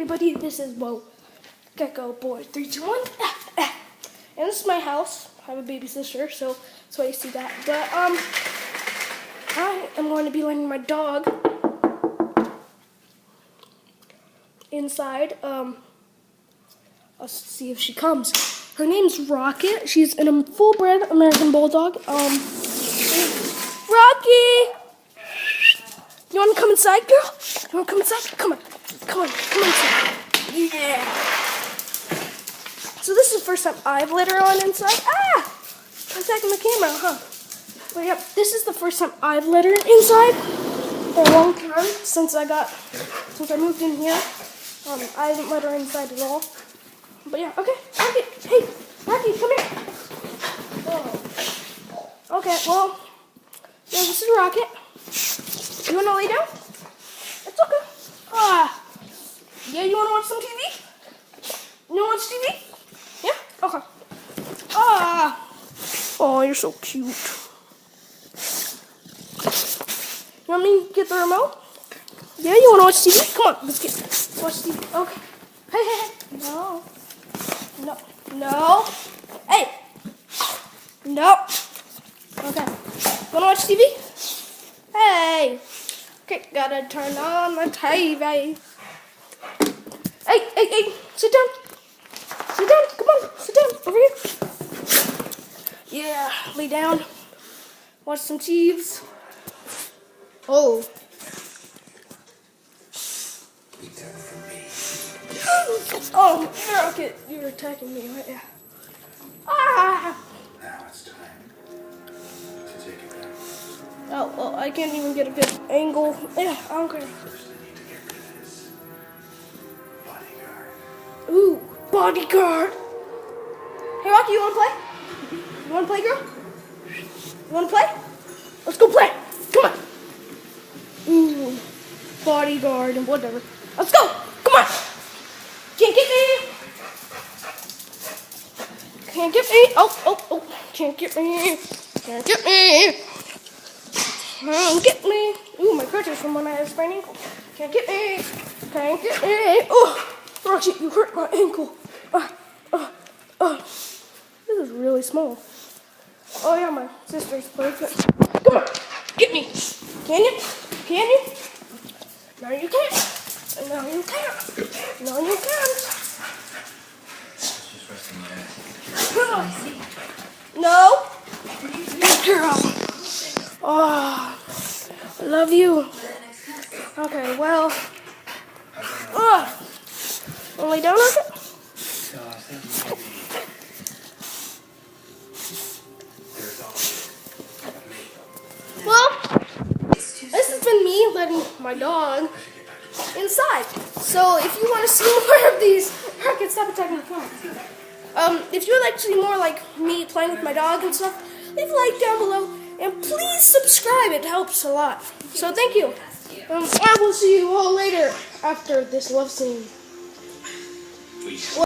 everybody, this is Bo Gecko Boy 321. And this is my house. I have a baby sister, so that's why you see that. But I am going to be letting my dog inside. Let's see if she comes. Her name's Rocket. She's a full-bred American Bulldog. Rocky! You want to come inside, girl? You want to come inside? Come on. Come inside. Yeah. So this is the first time I've let her on inside. Ah! I'm attacking the camera, huh? But yeah, this is the first time I've let her inside for a long time since I moved in here. I haven't let her inside at all. But yeah, okay. Rocky, hey, Rocky, come here. Oh. Okay, well, yeah, this is Rocket. You wanna lay down? It's okay. Yeah, you wanna watch some TV? You wanna watch TV? Yeah? Okay. Oh, you're so cute. You want me to get the remote? Yeah, you wanna watch TV? Come on, let's watch TV. Okay. Hey. No. Hey. No. Okay. Wanna watch TV? Hey. Okay, gotta turn on the TV. Hey. Sit down. Come on. Sit down. Over here. Yeah. Lay down. Watch some TVs. Oh. Oh, Rocket, you're attacking me right now. Now it's time to take it down. Oh, well, I can't even get a good angle. Yeah, I don't care. First, I need to get rid of this bodyguard. Ooh, bodyguard. Hey, Rocky, you wanna play? You wanna play, girl? You wanna play? Let's go play. Come on. Ooh, bodyguard and whatever. Let's go. Come on. Can't get me. Can't get me. Oh. Can't get me. Can't get me. Ooh, my crutches from when I had a sprained ankle. Can't get me. Oh, Roxy, you hurt my ankle. This is really small. Oh yeah, my sister's perfect. Come on, get me. Can you? No, you can't. No, you can't. It's just resting my ass. No. Good girl. Oh, I love you. Okay, well. Wanna lay down on it? No, I think maybe there's always me. Well, this has been me letting my dog inside. So if you want to see more of these, Rocket, stop attacking the camera. If you would like to see more like me playing with my dog and stuff, leave a like down below and please subscribe. It helps a lot. So thank you. I will see you all later after this love scene.